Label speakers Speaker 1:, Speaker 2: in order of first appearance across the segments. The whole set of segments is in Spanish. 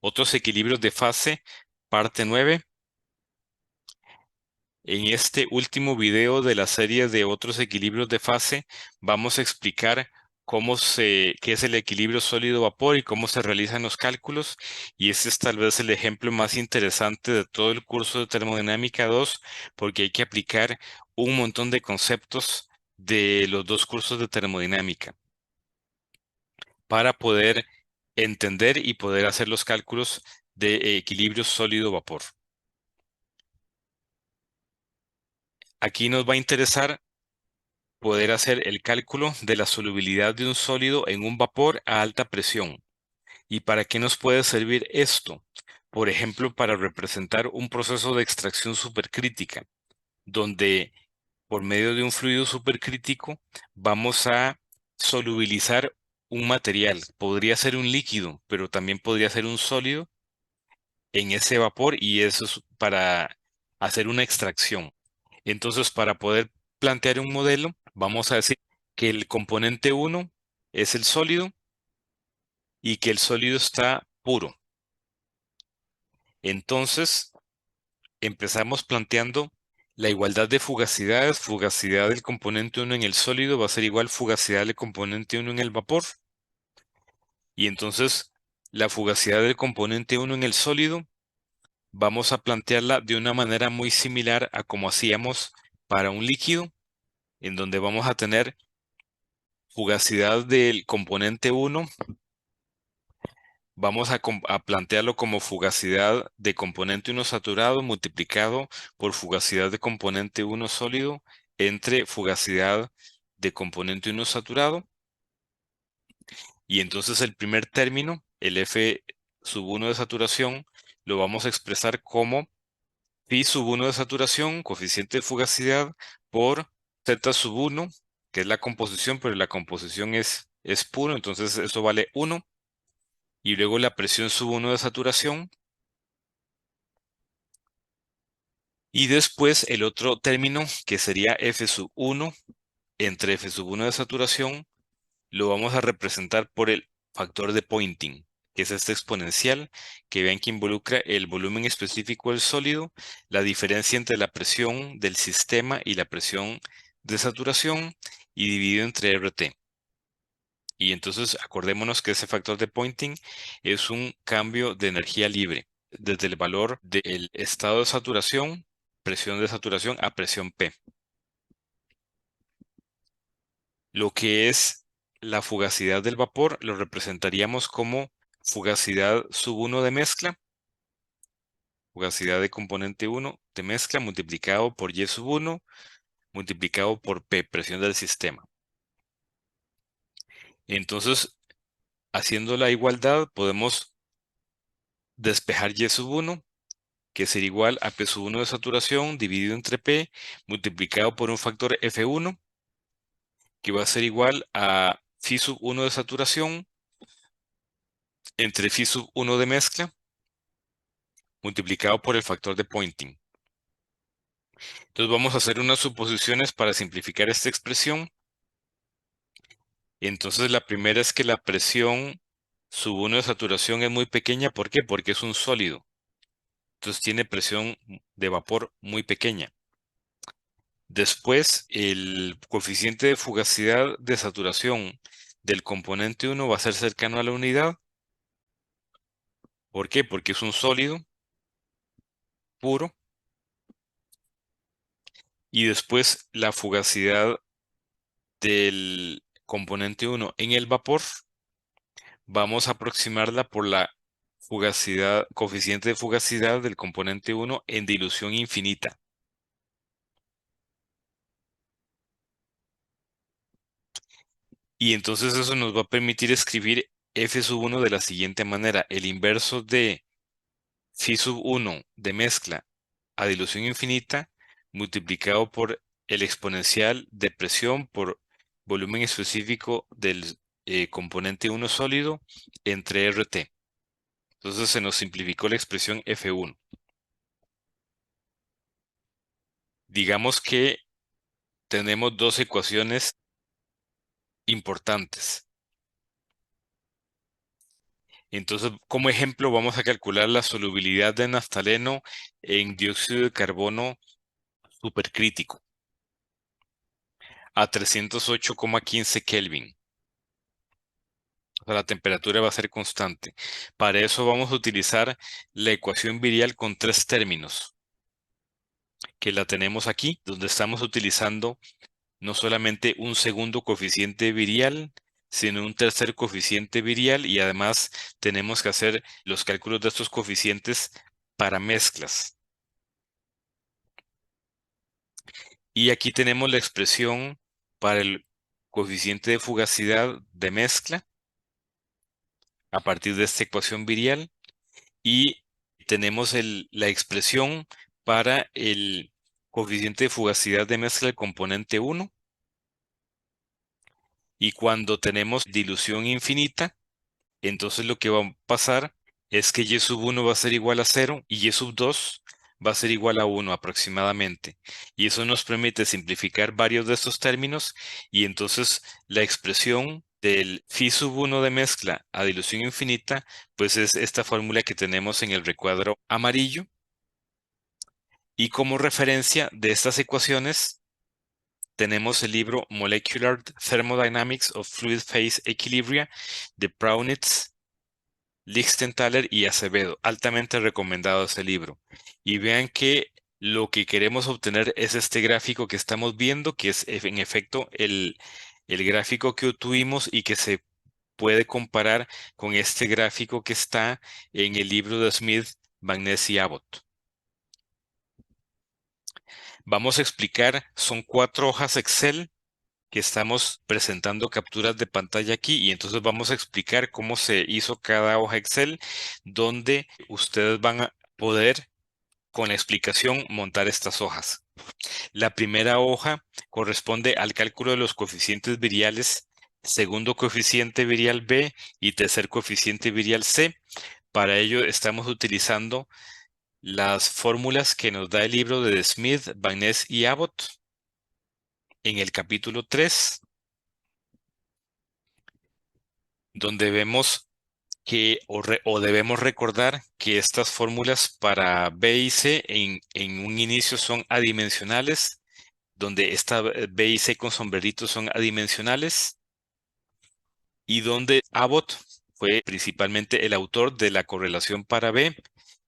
Speaker 1: Otros equilibrios de fase, parte 9. En este último video de la serie de otros equilibrios de fase, vamos a explicar qué es el equilibrio sólido-vapor y cómo se realizan los cálculos. Y este es tal vez el ejemplo más interesante de todo el curso de Termodinámica 2, porque hay que aplicar un montón de conceptos de los dos cursos de termodinámica para poder entender y poder hacer los cálculos de equilibrio sólido-vapor. Aquí nos va a interesar poder hacer el cálculo de la solubilidad de un sólido en un vapor a alta presión. ¿Y para qué nos puede servir esto? Por ejemplo, para representar un proceso de extracción supercrítica, donde por medio de un fluido supercrítico vamos a solubilizar un material. Podría ser un líquido, pero también podría ser un sólido en ese vapor, y eso es para hacer una extracción. Entonces, para poder plantear un modelo, vamos a decir que el componente 1 es el sólido y que el sólido está puro. Entonces, empezamos planteando la igualdad de fugacidades. Fugacidad del componente 1 en el sólido va a ser igual fugacidad del componente 1 en el vapor. Y entonces, la fugacidad del componente 1 en el sólido vamos a plantearla de una manera muy similar a como hacíamos para un líquido, en donde vamos a tener fugacidad del componente 1, vamos a plantearlo como fugacidad de componente 1 saturado multiplicado por fugacidad de componente 1 sólido entre fugacidad de componente 1 saturado. Y entonces el primer término, el F sub 1 de saturación, lo vamos a expresar como phi sub 1 de saturación, coeficiente de fugacidad, por Z sub 1, que es la composición, pero la composición es puro, entonces eso vale 1. Y luego la presión sub 1 de saturación. Y después el otro término, que sería F sub 1 entre F sub 1 de saturación, lo vamos a representar por el factor de Poynting, que es este exponencial, que vean que involucra el volumen específico del sólido, la diferencia entre la presión del sistema y la presión de saturación, y dividido entre RT. Y entonces acordémonos que ese factor de Poynting es un cambio de energía libre, desde el valor del estado de saturación, presión de saturación, a presión P. Lo que es la fugacidad del vapor lo representaríamos como fugacidad sub 1 de mezcla, fugacidad de componente 1 de mezcla multiplicado por Y sub 1 multiplicado por P, presión del sistema. Entonces, haciendo la igualdad, podemos despejar Y sub 1, que sería igual a P sub 1 de saturación dividido entre P multiplicado por un factor F1, que va a ser igual a phi sub 1 de saturación entre phi sub 1 de mezcla multiplicado por el factor de Poynting. Entonces vamos a hacer unas suposiciones para simplificar esta expresión. Entonces la primera es que la presión sub 1 de saturación es muy pequeña. ¿Por qué? Porque es un sólido. Entonces tiene presión de vapor muy pequeña. Después, el coeficiente de fugacidad de saturación del componente 1 va a ser cercano a la unidad. ¿Por qué? Porque es un sólido puro. Y después la fugacidad del componente 1 en el vapor, vamos a aproximarla por la fugacidad, coeficiente de fugacidad del componente 1 en dilución infinita. Y entonces eso nos va a permitir escribir F sub 1 de la siguiente manera: el inverso de phi sub 1 de mezcla a dilución infinita multiplicado por el exponencial de presión por volumen específico del componente 1 sólido entre RT. Entonces se nos simplificó la expresión F1. Digamos que tenemos dos ecuaciones importantes. Entonces, como ejemplo, vamos a calcular la solubilidad de naftaleno en dióxido de carbono supercrítico a 308,15 Kelvin. O sea, la temperatura va a ser constante. Para eso vamos a utilizar la ecuación virial con tres términos, que la tenemos aquí, donde estamos utilizando no solamente un segundo coeficiente virial, sino un tercer coeficiente virial, y además tenemos que hacer los cálculos de estos coeficientes para mezclas. Y aquí tenemos la expresión para el coeficiente de fugacidad de mezcla a partir de esta ecuación virial, y tenemos la expresión para el coeficiente de fugacidad de mezcla del componente 1, y cuando tenemos dilución infinita, entonces lo que va a pasar es que y sub 1 va a ser igual a 0 y y sub 2 va a ser igual a 1 aproximadamente. Y eso nos permite simplificar varios de estos términos, y entonces la expresión del phi sub 1 de mezcla a dilución infinita, pues es esta fórmula que tenemos en el recuadro amarillo. Y como referencia de estas ecuaciones, tenemos el libro Molecular Thermodynamics of Fluid Phase Equilibria de Praunitz, Lichtenthaler y Acevedo. Altamente recomendado ese libro. Y vean que lo que queremos obtener es este gráfico que estamos viendo, que es en efecto el gráfico que obtuvimos y que se puede comparar con este gráfico que está en el libro de Smith, Van Ness y Abbott. Vamos a explicar, son 4 hojas Excel que estamos presentando capturas de pantalla aquí, y entonces vamos a explicar cómo se hizo cada hoja Excel, donde ustedes van a poder con la explicación montar estas hojas. La primera hoja corresponde al cálculo de los coeficientes viriales, segundo coeficiente virial B y tercer coeficiente virial C. Para ello estamos utilizando las fórmulas que nos da el libro de Smith, Van Ness y Abbott en el capítulo 3, donde vemos que o debemos recordar que estas fórmulas para B y C en un inicio son adimensionales, donde esta B y C con sombreritos son adimensionales, y donde Abbott fue principalmente el autor de la correlación para B,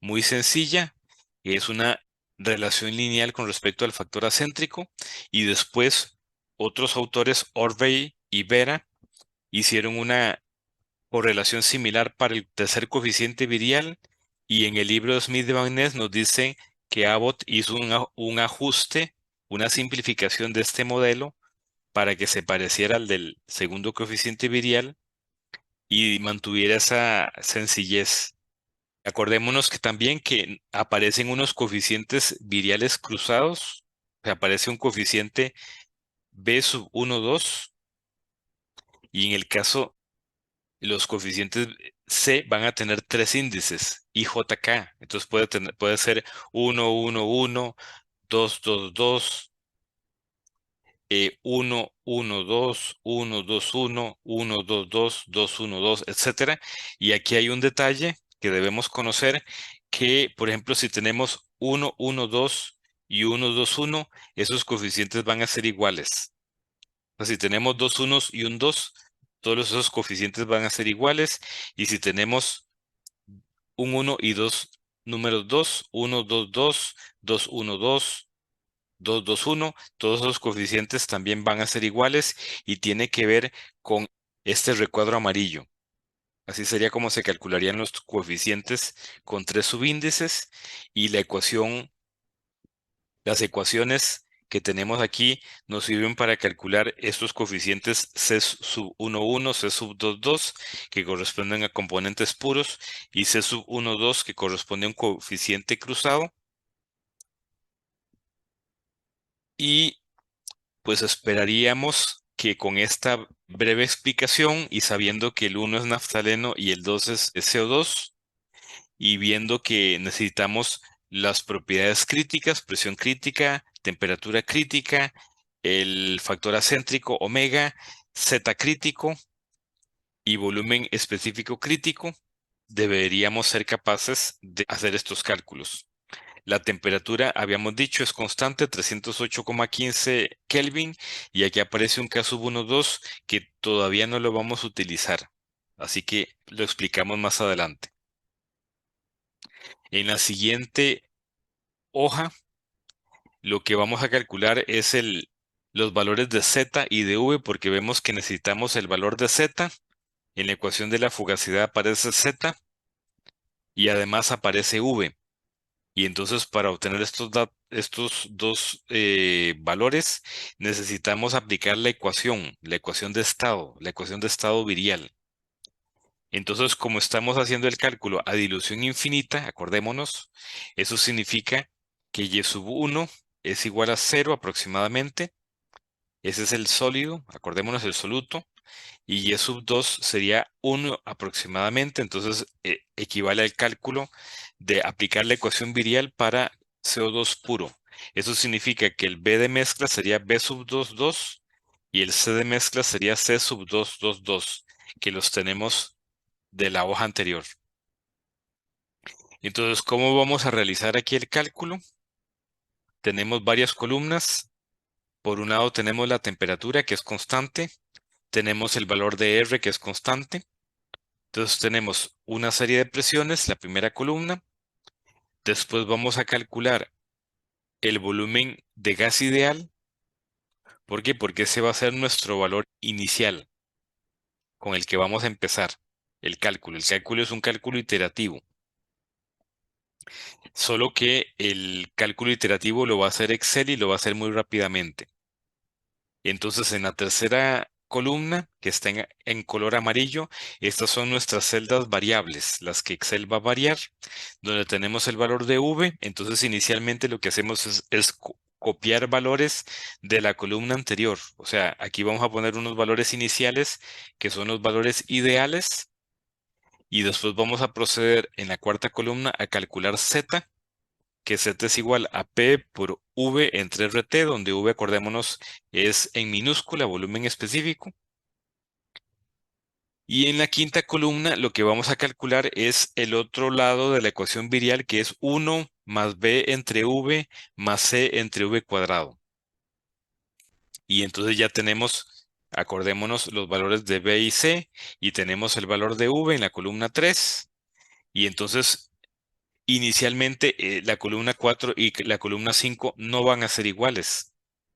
Speaker 1: muy sencilla, que es una relación lineal con respecto al factor acéntrico, y después otros autores, Orvey y Vera, hicieron una correlación similar para el tercer coeficiente virial, y en el libro de Smith de Van Ness nos dice que Abbott hizo un ajuste, una simplificación de este modelo para que se pareciera al del segundo coeficiente virial y mantuviera esa sencillez. Acordémonos que también que aparecen unos coeficientes viriales cruzados, o sea, aparece un coeficiente B sub 1, 2, y en el caso los coeficientes C van a tener tres índices, I, J, K. Entonces puede ser 1, 1, 1, 2, 2, 2, 1, 1, 2, 1, 2, 1, 1, 2, 2, 2, 1, 2, etcétera. Y aquí hay un detalle que debemos conocer, que, por ejemplo, si tenemos 1, 1, 2 y 1, 2, 1, esos coeficientes van a ser iguales. O sea, si tenemos dos unos y un 2, todos esos coeficientes van a ser iguales. Y si tenemos un uno y dos números 2, 1, 2, 2, 2, 1, 2, 2, 2, 1, todos esos coeficientes también van a ser iguales, y tiene que ver con este recuadro amarillo. Así sería como se calcularían los coeficientes con tres subíndices, y las ecuaciones que tenemos aquí nos sirven para calcular estos coeficientes C sub 1, 1, C sub 2, 2, que corresponden a componentes puros, y C sub 1, 2, que corresponde a un coeficiente cruzado. Y pues esperaríamos que con esta breve explicación, y sabiendo que el 1 es naftaleno y el 2 es CO2, y viendo que necesitamos las propiedades críticas, presión crítica, temperatura crítica, el factor acéntrico omega, Z crítico y volumen específico crítico, deberíamos ser capaces de hacer estos cálculos. La temperatura, habíamos dicho, es constante, 308,15 Kelvin, y aquí aparece un K-2 que todavía no lo vamos a utilizar. Así que lo explicamos más adelante. En la siguiente hoja, lo que vamos a calcular es los valores de Z y de V, porque vemos que necesitamos el valor de Z. En la ecuación de la fugacidad aparece Z y además aparece V. Y entonces para obtener estos dos valores necesitamos aplicar la ecuación la ecuación de estado virial. Entonces, como estamos haciendo el cálculo a dilución infinita, acordémonos, eso significa que y sub 1 es igual a 0 aproximadamente. Ese es el sólido, acordémonos el soluto. Y y sub 2 sería 1 aproximadamente, entonces equivale al cálculo de aplicar la ecuación virial para CO2 puro. Eso significa que el B de mezcla sería B sub 2 2 y el C de mezcla sería C sub 2 2 2, que los tenemos de la hoja anterior. Entonces, ¿cómo vamos a realizar aquí el cálculo? Tenemos varias columnas. Por un lado tenemos la temperatura, que es constante. Tenemos el valor de R, que es constante. Entonces tenemos una serie de presiones, la primera columna. Después vamos a calcular el volumen de gas ideal. ¿Por qué? Porque ese va a ser nuestro valor inicial con el que vamos a empezar el cálculo. El cálculo es un cálculo iterativo. Solo que el cálculo iterativo lo va a hacer Excel y lo va a hacer muy rápidamente. Entonces, en la tercera columna, que está en color amarillo, estas son nuestras celdas variables, las que Excel va a variar, donde tenemos el valor de V. Entonces, inicialmente lo que hacemos es copiar valores de la columna anterior. O sea, aquí vamos a poner unos valores iniciales, que son los valores ideales, y después vamos a proceder en la cuarta columna a calcular Z, que Z es igual a P por V entre RT, donde V, acordémonos, es en minúscula, volumen específico. Y en la quinta columna lo que vamos a calcular es el otro lado de la ecuación virial, que es 1 más B entre V más C entre V cuadrado. Y entonces ya tenemos, acordémonos, los valores de B y C, y tenemos el valor de V en la columna 3. Y entonces inicialmente la columna 4 y la columna 5 no van a ser iguales,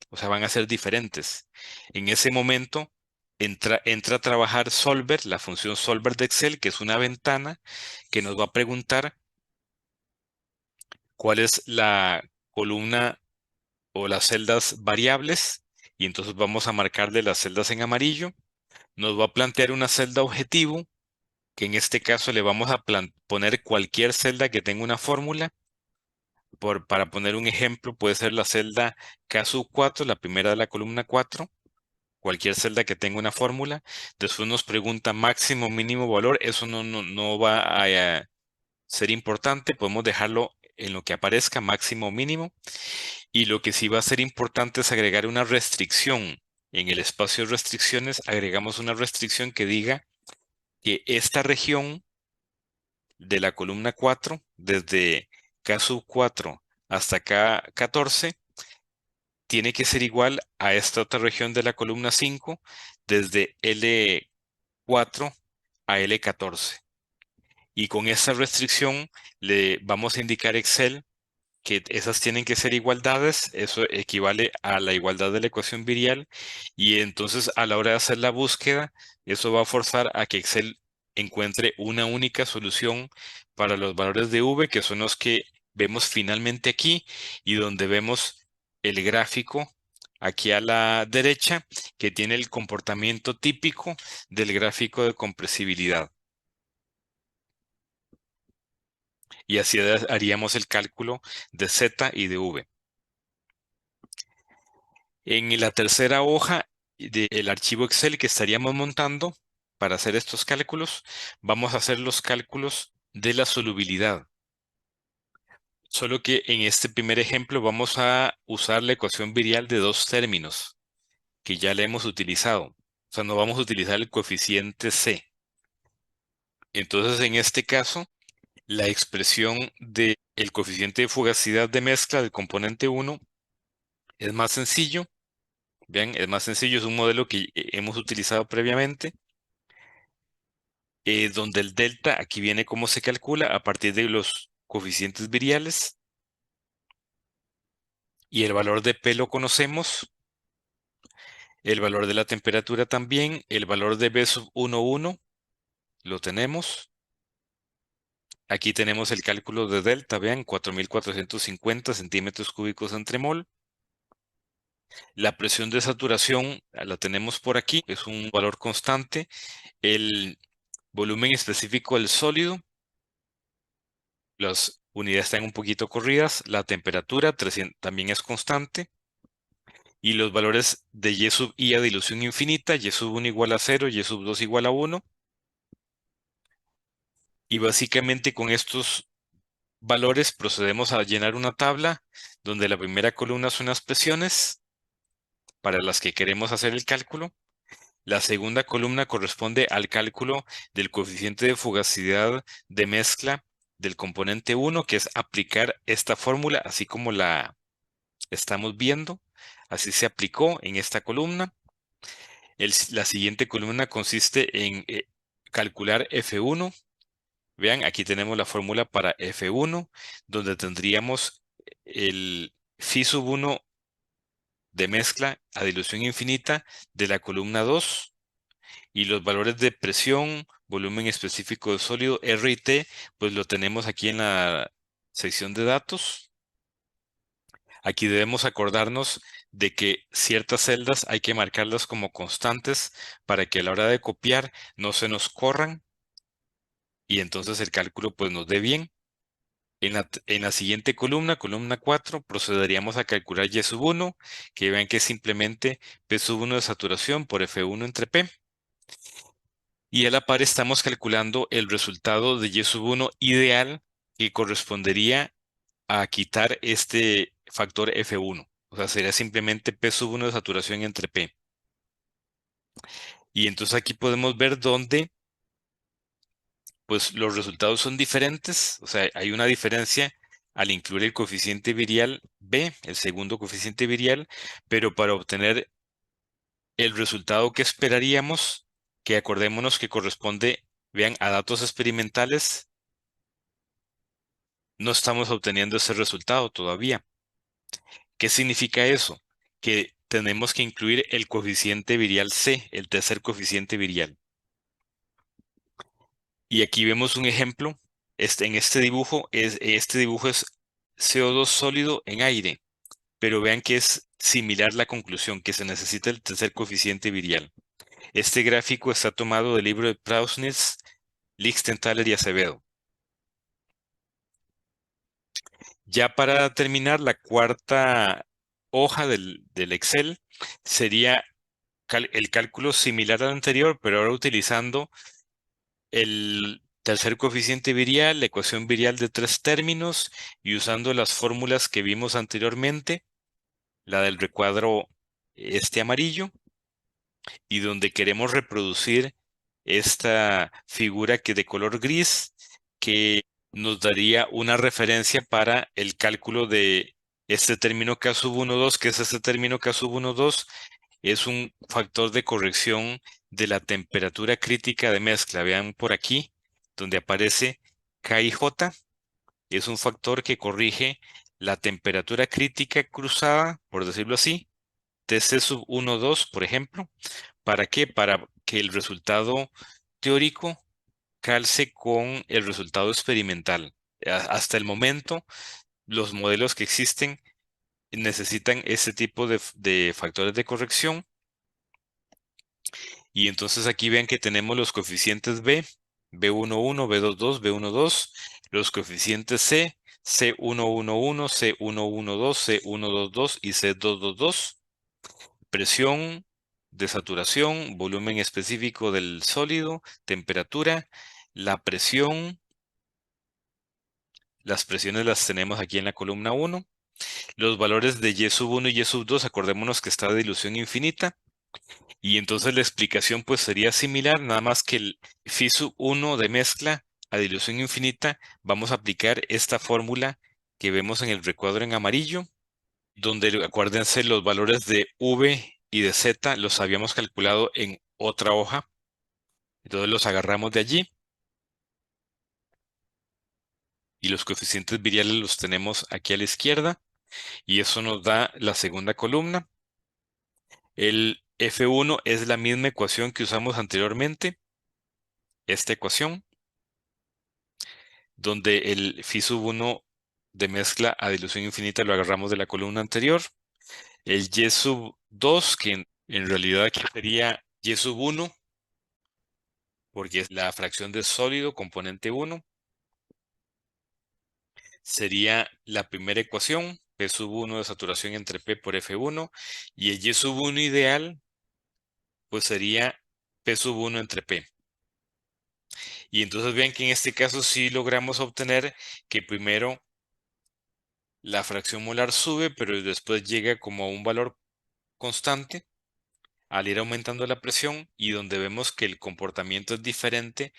Speaker 1: o sea, van a ser diferentes. En ese momento entra a trabajar Solver, la función Solver de Excel, que es una ventana que nos va a preguntar cuál es la columna o las celdas variables, y entonces vamos a marcarle las celdas en amarillo. Nos va a plantear una celda objetivo, que en este caso le vamos a poner cualquier celda que tenga una fórmula. Para poner un ejemplo, puede ser la celda K4, la primera de la columna 4, cualquier celda que tenga una fórmula. Después nos pregunta máximo, mínimo valor. Eso no va a ser importante. Podemos dejarlo en lo que aparezca, máximo o mínimo. Y lo que sí va a ser importante es agregar una restricción. En el espacio de restricciones agregamos una restricción que diga que esta región de la columna 4, desde K4 hasta K14, tiene que ser igual a esta otra región de la columna 5, desde L4 a L14. Y con esta restricción le vamos a indicar a Excel que esas tienen que ser igualdades. Eso equivale a la igualdad de la ecuación virial, y entonces a la hora de hacer la búsqueda, eso va a forzar a que Excel encuentre una única solución para los valores de V, que son los que vemos finalmente aquí, y donde vemos el gráfico aquí a la derecha, que tiene el comportamiento típico del gráfico de compresibilidad. Y así haríamos el cálculo de Z y de V. En la tercera hoja del archivo Excel que estaríamos montando para hacer estos cálculos, vamos a hacer los cálculos de la solubilidad. Solo que en este primer ejemplo vamos a usar la ecuación virial de dos términos que ya le hemos utilizado. O sea, no vamos a utilizar el coeficiente C. Entonces, en este caso, la expresión del coeficiente de fugacidad de mezcla del componente uno es más sencillo. Vean, es más sencillo, es un modelo que hemos utilizado previamente, donde el delta aquí viene cómo se calcula a partir de los coeficientes viriales y el valor de P lo conocemos, el valor de la temperatura también, el valor de B sub 1,1 lo tenemos. Aquí tenemos el cálculo de delta, vean, 4.450 centímetros cúbicos entre mol. La presión de saturación la tenemos por aquí, es un valor constante. El volumen específico del sólido, las unidades están un poquito corridas. La temperatura 300, también es constante. Y los valores de Y sub I a dilución infinita, Y sub 1 igual a 0, Y sub 2 igual a 1. Y básicamente con estos valores procedemos a llenar una tabla donde la primera columna son las presiones para las que queremos hacer el cálculo. La segunda columna corresponde al cálculo del coeficiente de fugacidad de mezcla del componente 1, que es aplicar esta fórmula así como la estamos viendo. Así se aplicó en esta columna. La siguiente columna consiste en calcular F1. Vean, aquí tenemos la fórmula para F1, donde tendríamos el phi sub 1 de mezcla a dilución infinita de la columna 2 y los valores de presión, volumen específico de sólido, R y T, pues lo tenemos aquí en la sección de datos. Aquí debemos acordarnos de que ciertas celdas hay que marcarlas como constantes para que a la hora de copiar no se nos corran y entonces el cálculo pues nos dé bien. En la siguiente columna, columna 4, procederíamos a calcular Y sub 1, que vean que es simplemente P sub 1 de saturación por F1 entre P. Y a la par estamos calculando el resultado de Y sub 1 ideal que correspondería a quitar este factor F1. O sea, sería simplemente P sub 1 de saturación entre P. Y entonces aquí podemos ver dónde pues los resultados son diferentes. O sea, hay una diferencia al incluir el coeficiente virial B, el segundo coeficiente virial, pero para obtener el resultado que esperaríamos, que acordémonos que corresponde, vean, a datos experimentales, no estamos obteniendo ese resultado todavía. ¿Qué significa eso? Que tenemos que incluir el coeficiente virial C, el tercer coeficiente virial. Y aquí vemos un ejemplo. En este dibujo es CO2 sólido en aire, pero vean que es similar la conclusión, que se necesita el tercer coeficiente virial. Este gráfico está tomado del libro de Prausnitz, Lichtenthaler y Acevedo. Ya para terminar, la cuarta hoja del Excel sería el cálculo similar al anterior, pero ahora utilizando el tercer coeficiente virial, la ecuación virial de tres términos y usando las fórmulas que vimos anteriormente, la del recuadro este amarillo, y donde queremos reproducir esta figura que de color gris que nos daría una referencia para el cálculo de este término K sub 1, 2, que es este término K sub 1, 2, es un factor de corrección de la temperatura crítica de mezcla. Vean por aquí, donde aparece KIJ, es un factor que corrige la temperatura crítica cruzada, por decirlo así, TC sub 1, 2, por ejemplo. ¿Para qué? Para que el resultado teórico calce con el resultado experimental. Hasta el momento, los modelos que existen necesitan ese tipo de factores de corrección. Y entonces aquí ven que tenemos los coeficientes B, B11, B22, B12, los coeficientes C, C111, C112, C122 y C222. Presión de saturación, volumen específico del sólido, temperatura, la presión, las presiones las tenemos aquí en la columna 1. Los valores de Y sub 1 y Y sub 2, acordémonos que está de dilución infinita. Y entonces la explicación pues sería similar, nada más que el phi sub 1 de mezcla a dilución infinita, vamos a aplicar esta fórmula que vemos en el recuadro en amarillo, donde acuérdense los valores de V y de Z los habíamos calculado en otra hoja. Entonces los agarramos de allí y los coeficientes viriales los tenemos aquí a la izquierda y eso nos da la segunda columna. El F1 es la misma ecuación que usamos anteriormente, esta ecuación, donde el phi sub 1 de mezcla a dilución infinita lo agarramos de la columna anterior. El y sub 2, que en realidad aquí sería y sub 1, porque es la fracción de sólido, componente 1, sería la primera ecuación, P sub 1 de saturación entre P por F1, y el Y sub 1 ideal, pues sería P sub 1 entre P. Y entonces vean que en este caso sí logramos obtener que primero la fracción molar sube, pero después llega como a un valor constante al ir aumentando la presión y donde vemos que el comportamiento es diferente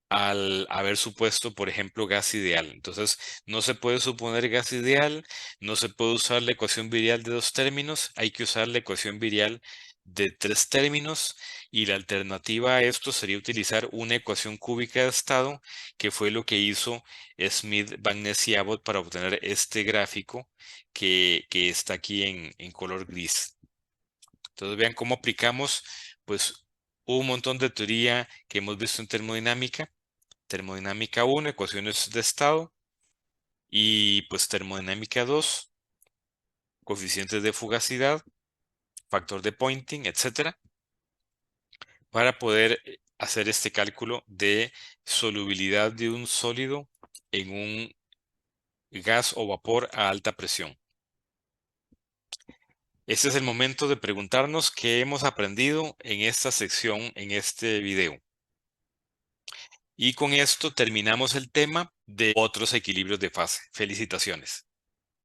Speaker 1: al haber supuesto, por ejemplo, gas ideal. Entonces, no se puede suponer gas ideal, no se puede usar la ecuación virial de dos términos, hay que usar la ecuación virial de tres términos y la alternativa a esto sería utilizar una ecuación cúbica de estado, que fue lo que hizo Smith, Van Ness y Abbott para obtener este gráfico que está aquí en color gris. Entonces vean cómo aplicamos pues un montón de teoría que hemos visto en termodinámica. Termodinámica 1, ecuaciones de estado, y pues termodinámica 2, coeficientes de fugacidad, factor de Poynting, etcétera, para poder hacer este cálculo de solubilidad de un sólido en un gas o vapor a alta presión. Este es el momento de preguntarnos qué hemos aprendido en esta sección, en este video. Y con esto terminamos el tema de otros equilibrios de fase. Felicitaciones.